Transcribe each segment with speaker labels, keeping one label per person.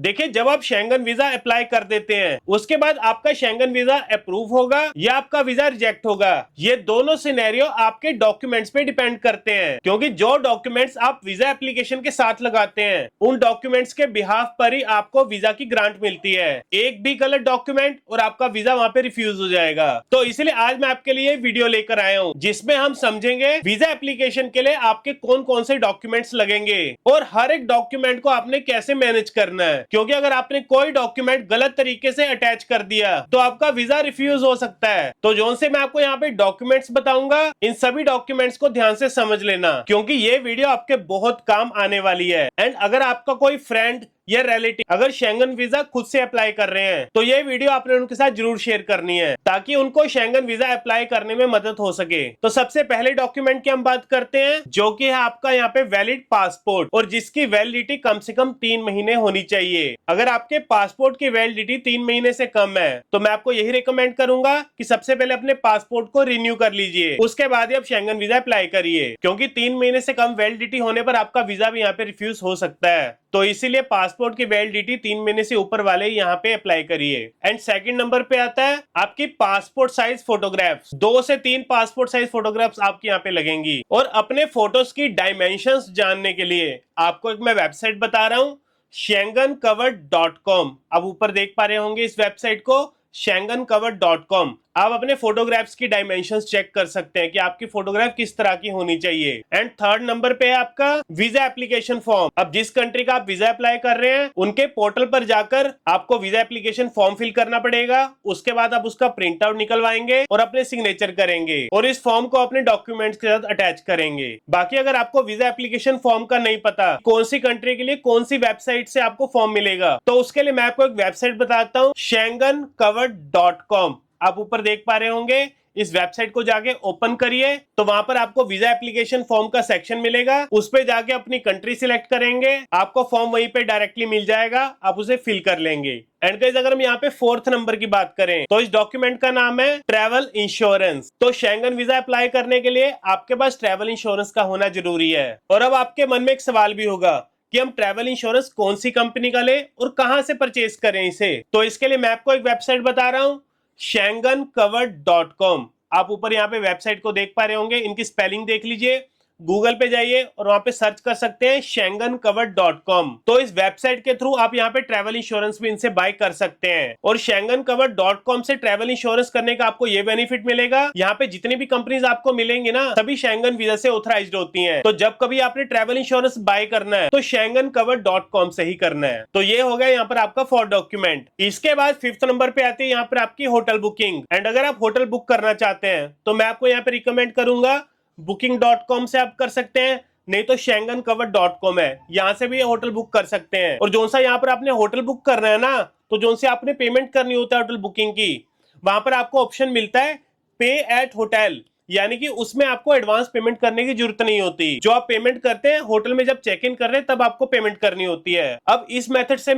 Speaker 1: देखिए, जब आप शेंगन वीजा अप्लाई कर देते हैं उसके बाद आपका शेंगन वीजा अप्रूव होगा या आपका वीजा रिजेक्ट होगा। ये दोनों सिनेरियो आपके डॉक्यूमेंट्स पे डिपेंड करते हैं, क्योंकि जो डॉक्यूमेंट्स आप वीजा एप्लीकेशन के साथ लगाते हैं उन डॉक्यूमेंट्स के बिहाफ पर ही आपको वीजा की ग्रांट मिलती है। एक भी गलत डॉक्यूमेंट और आपका वीजा वहां पे रिफ्यूज हो जाएगा। तो इसलिए आज मैं आपके लिए वीडियो लेकर आया हूं जिसमें हम समझेंगे वीजा एप्लीकेशन के लिए आपके कौन कौन से डॉक्यूमेंट्स लगेंगे और हर एक डॉक्यूमेंट को आपने कैसे मैनेज करना है, क्योंकि अगर आपने कोई डॉक्यूमेंट गलत तरीके से अटैच कर दिया तो आपका वीजा रिफ्यूज हो सकता है। तो जोन से मैं आपको यहाँ पे डॉक्यूमेंट्स बताऊंगा, इन सभी डॉक्यूमेंट्स को ध्यान से समझ लेना, क्योंकि ये वीडियो आपके बहुत काम आने वाली है। एंड अगर आपका कोई फ्रेंड या रिलेटिव अगर शेंगन वीजा खुद से अप्लाई कर रहे हैं तो ये वीडियो आपने उनके साथ जरूर शेयर करनी है ताकि उनको शेंगन वीजा अप्लाई करने में मदद हो सके। तो सबसे पहले डॉक्यूमेंट की हम बात करते हैं जो कि है आपका यहाँ पे वैलिड पासपोर्ट, और जिसकी वैलिडिटी कम से कम 3 महीने होनी चाहिए। अगर आपके पासपोर्ट की वैलिडिटी 3 महीने से कम है तो मैं आपको यही रिकमेंड करूंगा कि सबसे पहले अपने पासपोर्ट को रिन्यू कर लीजिए, उसके बाद ही आप शेंगन वीजा अप्लाई करिए, क्योंकि 3 महीने से कम वैलिडिटी होने पर आपका वीजा भी यहाँ पे रिफ्यूज हो सकता है। तो इसीलिए पासपोर्ट की वैलिडिटी 3 महीने से ऊपर वाले यहाँ पे अप्लाई करिए। एंड सेकंड नंबर पे आता है आपकी पासपोर्ट साइज फोटोग्राफ्स। 2 से 3 पासपोर्ट साइज फोटोग्राफ्स आपके यहाँ पे लगेंगी। और अपने फोटोज की डायमेंशंस जानने के लिए आपको एक मैं वेबसाइट बता रहा हूँ, shengencover.com। आप ऊपर देख पा रहे होंगे इस वेबसाइट को, shengencover.com। आप अपने फोटोग्राफ्स की डायमेंशंस चेक कर सकते हैं कि आपकी फोटोग्राफ किस तरह की होनी चाहिए। एंड थर्ड नंबर पे है आपका वीजा एप्लीकेशन फॉर्म। अब जिस कंट्री का आप वीजा अप्लाई कर रहे हैं उनके पोर्टल पर जाकर आपको वीजा एप्लीकेशन फॉर्म फिल करना पड़ेगा। उसके बाद आप उसका प्रिंट आउट निकलवाएंगे और अपने सिग्नेचर करेंगे और इस फॉर्म को अपने डॉक्यूमेंट्स के साथ अटैच करेंगे। बाकी अगर आपको वीजा एप्लीकेशन फॉर्म का नहीं पता कौन सी कंट्री के लिए कौन सी वेबसाइट से आपको फॉर्म मिलेगा, तो उसके लिए मैं आपको एक वेबसाइट बताता हूँ, shengencover.com। आप ऊपर देख पा रहे होंगे, इस वेबसाइट को जाके ओपन करिए तो वहां पर आपको वीजा एप्लीकेशन फॉर्म का सेक्शन मिलेगा। उस पे जाके अपनी कंट्री सिलेक्ट करेंगे, आपको फॉर्म वहीं पे डायरेक्टली मिल जाएगा, आप उसे फिल कर लेंगे। एंड गाइस, अगर हम यहाँ पे 4th नंबर की बात करें तो इस डॉक्यूमेंट का नाम है ट्रैवल इंश्योरेंस। तो शेंगन वीजा अप्लाई करने के लिए आपके पास ट्रैवल इंश्योरेंस का होना जरूरी है। और अब आपके मन में एक सवाल भी होगा कि हम ट्रैवल इंश्योरेंस कौन सी कंपनी का ले और कहां से परचेज करें इसे। तो इसके लिए मैं आपको एक वेबसाइट बता रहा हूं, shengencover.com। आप ऊपर यहाँ पे वेबसाइट को देख पा रहे होंगे, इनकी स्पेलिंग देख लीजिए, गूगल पे जाइए और वहां पे सर्च कर सकते हैं shengencover.com। तो इस वेबसाइट के थ्रू आप यहाँ पे ट्रैवल इंश्योरेंस भी इनसे बाय कर सकते हैं। और shengencover.com से ट्रैवल इंश्योरेंस करने का आपको ये बेनिफिट मिलेगा, यहाँ पे जितनी भी कंपनीज आपको मिलेंगी ना सभी शेंगन वीजा से ऑथराइज्ड होती हैं। तो जब कभी आपने ट्रैवल इंश्योरेंस बाय करना है तो shengencover.com से ही करना है। तो ये हो गया यहाँ पर आपका 4 डॉक्यूमेंट। इसके बाद 5th नंबर पे आती है यहाँ पर आपकी होटल बुकिंग। एंड अगर आप होटल बुक करना चाहते हैं तो मैं आपको यहाँ पे रिकमेंड करूंगा booking.com से आप कर सकते हैं, नहीं तो shengencover.com है, यहाँ से भी होटल बुक कर सकते हैं। और जो सा यहाँ पर आपने होटल बुक करना है ना, तो जो से आपने पेमेंट करनी होता है होटल बुकिंग की, वहां पर आपको ऑप्शन मिलता है पे एट होटल, यानी कि उसमें आपको एडवांस पेमेंट करने की जरूरत नहीं होती। जो आप पेमेंट करते हैं होटल में जब चेक इन कर रहे हैं तब आपको पेमेंट करनी होती है। अब इस मेथड से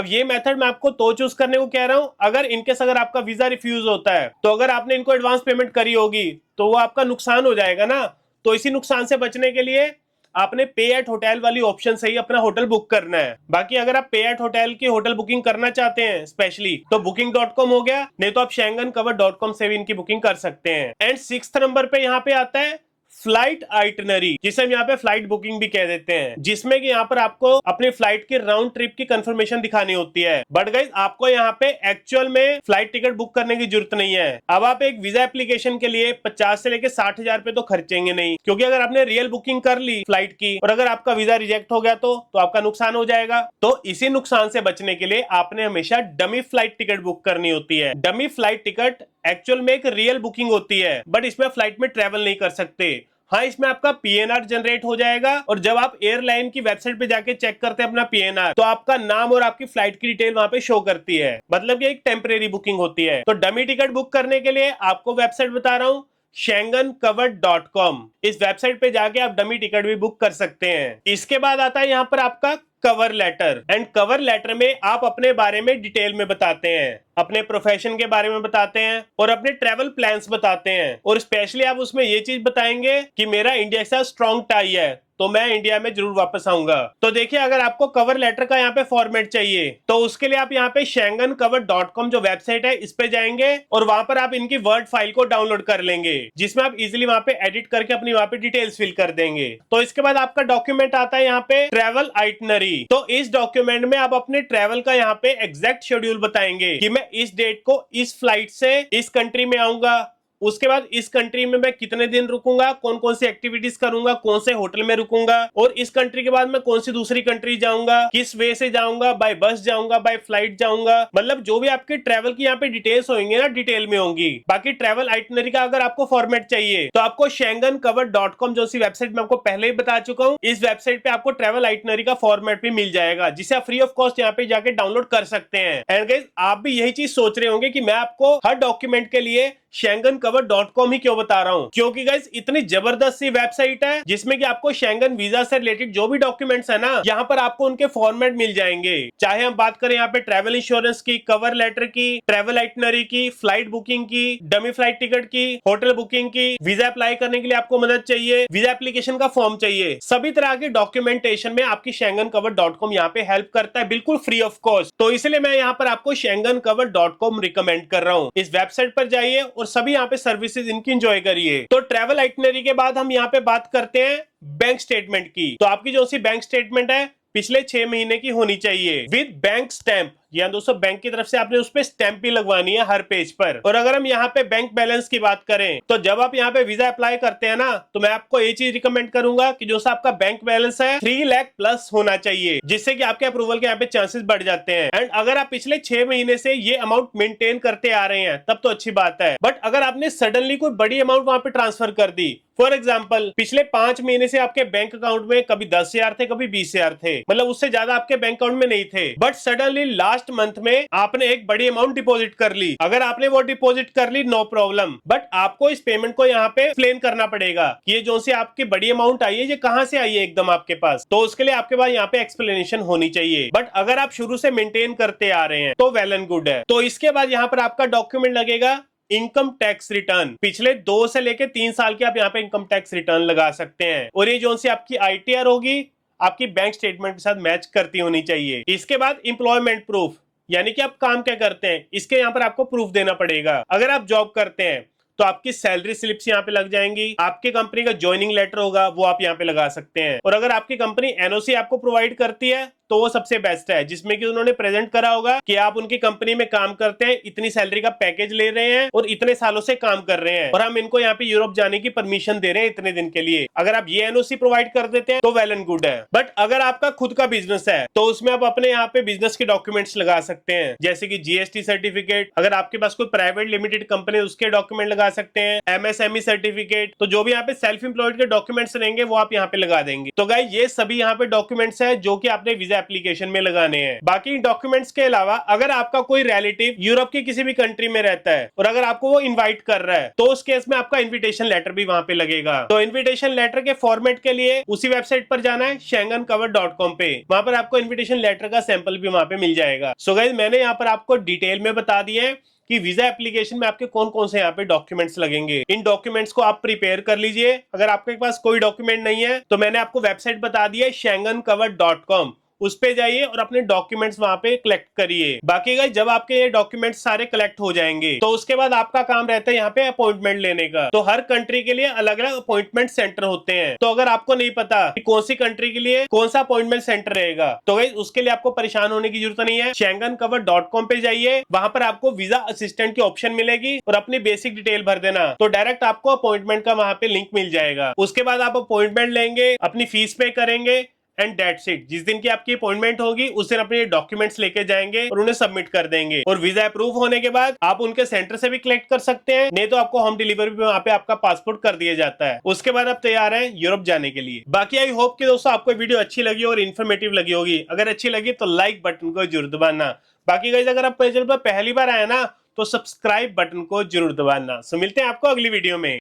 Speaker 1: ये मेथड मैं आपको तो चूज करने को कह रहा हूं अगर इनकेस अगर आपका वीजा रिफ्यूज होता है तो अगर आपने इनको एडवांस पेमेंट करी होगी तो वो आपका नुकसान हो जाएगा ना। तो इसी नुकसान से बचने के लिए आपने पे एट होटल वाली ऑप्शन से ही अपना होटल बुक करना है। बाकी अगर आप पे एट होटल की होटल बुकिंग करना चाहते हैं स्पेशली तो booking.com हो गया, नहीं तो आप shengencover.com से भी इनकी बुकिंग कर सकते हैं। एंड 6th नंबर पे यहाँ पे आता है फ्लाइट आइटनरी, जिसे हम यहाँ पे फ्लाइट बुकिंग भी कह देते हैं, जिसमें कि यहाँ पर आपको अपने फ्लाइट की राउंड ट्रिप की कंफर्मेशन दिखानी होती है। बट गाइस, आपको यहाँ पे एक्चुअल में फ्लाइट टिकट बुक करने की जरूरत नहीं है। अब आप एक वीजा एप्लीकेशन के लिए 50 से लेकर 60,000 रुपए तो खर्चेंगे नहीं, क्योंकि अगर आपने रियल बुकिंग कर ली फ्लाइट की और अगर आपका वीजा रिजेक्ट हो गया तो आपका नुकसान हो जाएगा। तो इसी नुकसान से बचने के लिए आपने हमेशा डमी फ्लाइट टिकट बुक करनी होती है। डमी फ्लाइट टिकट एक्चुअल में एक रियल बुकिंग होती है, बट इसमें फ्लाइट में ट्रेवल नहीं कर सकते। हाँ, इसमें आपका पीएनआर जनरेट हो जाएगा और जब आप एयरलाइन की वेबसाइट पे जाके चेक करते हैं अपना पीएनआर तो आपका नाम और आपकी फ्लाइट की डिटेल वहां पे शो करती है, मतलब कि एक टेम्परेरी बुकिंग होती है। तो डमी टिकट बुक करने के लिए आपको वेबसाइट बता रहा हूँ, shengencover.com। इस वेबसाइट पे जाके आप डमी टिकट भी बुक कर सकते हैं। इसके बाद आता है यहाँ पर आपका cover letter. And cover letter में आप अपने बारे में डिटेल में बताते हैं। अपने प्रोफेशन के बारे में बताते हैं और अपने ट्रैवल प्लान्स बताते हैं। और स्पेशली आप उसमें ये चीज बताएंगे कि मेरा इंडिया के साथ स्ट्रॉन्ग टाई है, तो मैं इंडिया में जरूर वापस आऊंगा। तो देखिए, अगर आपको कवर लेटर का यहाँ पे फॉर्मेट चाहिए तो उसके लिए आप यहाँ पे schengencover.com जो वेबसाइट है इस पे जाएंगे और वहां पर आप इनकी वर्ड फाइल को डाउनलोड कर लेंगे, जिसमें आप इजीली वहां पे एडिट करके अपनी वहां पे डिटेल्स फिल कर देंगे। तो इसके बाद आपका डॉक्यूमेंट आता है यहाँ पे ट्रैवल आइटनरी। तो इस डॉक्यूमेंट में आप अपने ट्रैवल का यहाँ पे एग्जैक्ट शेड्यूल बताएंगे कि मैं इस डेट को इस फ्लाइट से इस कंट्री में आऊंगा, उसके बाद इस कंट्री में मैं कितने दिन रुकूंगा, कौन कौन सी एक्टिविटीज करूंगा, कौन से होटल में रुकूंगा, और इस कंट्री के बाद मैं कौन सी दूसरी कंट्री जाऊंगा, किस वे से जाऊंगा, बाय बस जाऊंगा, बाय फ्लाइट जाऊंगा। मतलब जो भी आपके ट्रैवल की यहाँ पे डिटेल्स होंगे ना, डिटेल में होंगी। बाकी ट्रैवल आइटनरी का अगर आपको फॉर्मेट चाहिए तो आपको schengencover.com जो सी वेबसाइट मैं आपको पहले ही बता चुका हूँ, इस वेबसाइट पे आपको ट्रैवल आइटनरी का फॉर्मेट भी मिल जाएगा, जिसे आप फ्री ऑफ कॉस्ट यहाँ पे जाके डाउनलोड कर सकते हैं। एंड गाइस, आप भी यही चीज सोच रहे होंगे कि मैं आपको हर डॉक्यूमेंट के लिए schengencover.com ही क्यों बता रहा हूं, क्योंकि गाइस इतनी जबरदस्त सी वेबसाइट है जिसमें कि आपको शेंगन वीजा से रिलेटेड जो भी डॉक्यूमेंट्स है ना, यहाँ पर आपको उनके फॉर्मेट मिल जाएंगे। चाहे हम बात करें यहाँ पे ट्रैवल इंश्योरेंस की, कवर लेटर की, ट्रैवल आइटनरी की, फ्लाइट बुकिंग की, डमी फ्लाइट टिकट की, होटल बुकिंग की, वीजा अप्लाई करने के लिए आपको मदद चाहिए, वीजा एप्लीकेशन का फॉर्म चाहिए, सभी तरह के डॉक्यूमेंटेशन में आपकी schengencover.com यहाँ पे हेल्प करता है, बिल्कुल फ्री ऑफ कॉस्ट। तो इसलिए मैं यहाँ पर आपको schengencover.com रिकमेंड कर रहा हूँ। इस वेबसाइट पर जाइए और सभी यहाँ पे सर्विसेज इनकी एंजॉय करिए। तो ट्रैवल आइटनरी के बाद हम यहाँ पे बात करते हैं बैंक स्टेटमेंट की। तो आपकी जो सी बैंक स्टेटमेंट है पिछले 6 महीने की होनी चाहिए विद बैंक स्टैंप। या दोस्तों, बैंक की तरफ से आपने उस पे स्टैंप भी लगवानी है हर पेज पर। और अगर हम यहाँ पे बैंक बैलेंस की बात करें तो जब आप यहाँ पे वीजा अप्लाई करते हैं ना, तो मैं आपको ये चीज रिकमेंड करूंगा कि जो सा आपका बैंक बैलेंस है 3 लाख प्लस होना चाहिए, जिससे कि आपके अप्रूवल के यहाँ पे चांसेस बढ़ जाते हैं। एंड अगर आप पिछले 6 महीने से ये अमाउंट मेंटेन करते आ रहे हैं तब तो अच्छी बात है। बट अगर आपने सडनली कोई बड़ी अमाउंट वहां पे ट्रांसफर कर दी, फॉर एग्जाम्पल पिछले 5 महीने से आपके बैंक अकाउंट में कभी 10,000 थे, कभी 20,000 थे, मतलब उससे ज्यादा आपके बैंक अकाउंट में नहीं थे, बट सडनली लास्ट मंथ में आपने एक बड़ी अमाउंट डिपॉजिट कर ली। अगर आपने वो डिपॉजिट कर ली, नो प्रॉब्लम, बट आपको इस पेमेंट को यहाँ पे एक्सप्लेन करना पड़ेगा कि ये जो सी आपकी बड़ी अमाउंट आई है ये कहां से आई है एकदम आपके पास। तो उसके लिए आपके पास यहाँ पे एक्सप्लेनेशन होनी चाहिए। बट अगर आप शुरू से मेंटेन करते आ रहे हैं तो वेल एंड गुड है। तो इसके बाद यहाँ पर आपका डॉक्यूमेंट लगेगा इनकम टैक्स रिटर्न। पिछले 2 से लेके 3 साल के आप यहाँ पे इनकम टैक्स रिटर्न लगा सकते हैं, और ये जो सी आपकी ITR होगी आपकी बैंक स्टेटमेंट के साथ मैच करती होनी चाहिए। इसके बाद एम्प्लॉयमेंट प्रूफ, यानी कि आप काम क्या करते हैं इसके यहाँ पर आपको प्रूफ देना पड़ेगा। अगर आप जॉब करते हैं तो आपकी सैलरी स्लिप्स यहाँ पे लग जाएंगी, आपकी कंपनी का ज्वाइनिंग लेटर होगा वो आप यहाँ पे लगा सकते हैं। और अगर आपकी कंपनी NOC आपको प्रोवाइड करती है तो वो सबसे बेस्ट है, जिसमें कि उन्होंने प्रेजेंट करा होगा कि आप उनकी कंपनी में काम करते हैं, इतनी सैलरी का पैकेज ले रहे हैं और इतने सालों से काम कर रहे हैं, और हम इनको यहाँ पे यूरोप जाने की परमिशन दे रहे हैं इतने दिन के लिए। अगर आप ये NOC प्रोवाइड कर देते हैं तो वेल एंड गुड है। बट अगर आपका खुद का बिजनेस है तो उसमें आप अपने यहाँ पे बिजनेस के डॉक्यूमेंट्स लगा सकते हैं, जैसे कि GST सर्टिफिकेट। अगर आपके पास कोई प्राइवेट लिमिटेड कंपनी उसके डॉक्यूमेंट लगा सकते हैं, MSME सर्टिफिकेट। तो जो भी यहाँ पे सेल्फ एम्प्लॉयड के डॉक्यूमेंट्स रहेंगे वो आप यहाँ पे लगा देंगे। तो गाइस, ये सभी यहाँ पे डॉक्यूमेंट्स है जो कि आपने वीजा एप्लीकेशन में लगाने हैं। बाकी डॉक्यूमेंट्स के अलावा अगर आपका कोई रिलेटिव यूरोप की किसी भी कंट्री में रहता है और अगर आपको वो इनवाइट कर रहा है तो उस केस में आपका इनविटेशन लेटर भी वहां पे लगेगा। तो इनविटेशन लेटर के फॉर्मेट के लिए उसी वेबसाइट पर जाना है schengencover.com पे, वहां पर आपको इनविटेशन लेटर का सैंपल भी वहां पे मिल जाएगा। सो गाइस, मैंने यहाँ पर आपको डिटेल में बता दिया है कि वीजा एप्लीकेशन में आपके कौन कौन से यहाँ पे डॉक्यूमेंट्स लगेंगे। इन डॉक्यूमेंट्स को आप प्रिपेयर कर लीजिए। अगर आपके पास कोई डॉक्यूमेंट नहीं है तो मैंने आपको वेबसाइट बता दी है schengencover.com, उस पे जाइए और अपने डॉक्यूमेंट्स वहां पे कलेक्ट करिए। बाकी गाइस, जब आपके ये डॉक्यूमेंट्स सारे कलेक्ट हो जाएंगे तो उसके बाद आपका काम रहता है यहाँ पे अपॉइंटमेंट लेने का। तो हर कंट्री के लिए अलग अलग अपॉइंटमेंट सेंटर होते हैं। तो अगर आपको नहीं पता कि कौन सी कंट्री के लिए कौन सा अपॉइंटमेंट सेंटर रहेगा तो गाइस उसके लिए आपको परेशान होने की जरूरत नहीं है। schengencover.com पे जाइए, वहां पर आपको वीजा असिस्टेंट की ऑप्शन मिलेगी और अपनी बेसिक डिटेल भर देना तो डायरेक्ट आपको अपॉइंटमेंट का वहां पे लिंक मिल जाएगा। उसके बाद आप अपॉइंटमेंट लेंगे, अपनी फीस पे करेंगे एंड दैट्स इट। जिस दिन की आपकी अपॉइंटमेंट होगी उस दिन अपने डॉक्यूमेंट्स लेके जाएंगे और उन्हें सबमिट कर देंगे, और वीजा अप्रूव होने के बाद आप उनके सेंटर से भी कलेक्ट कर सकते हैं, नहीं तो आपको होम डिलीवरी भी वहां पे आपका पासपोर्ट कर दिया जाता है। उसके बाद आप तैयार हैं यूरोप जाने के लिए। बाकी आई होप कि दोस्तों आपको वीडियो अच्छी लगी और इन्फॉर्मेटिव लगी होगी। अगर अच्छी लगी तो लाइक बटन को जरूर दबाना। बाकी गाइस, अगर आप चैनल पर पहली बार आए ना तो सब्सक्राइब बटन को जरूर दबाना। सो मिलते हैं आपको अगली वीडियो में।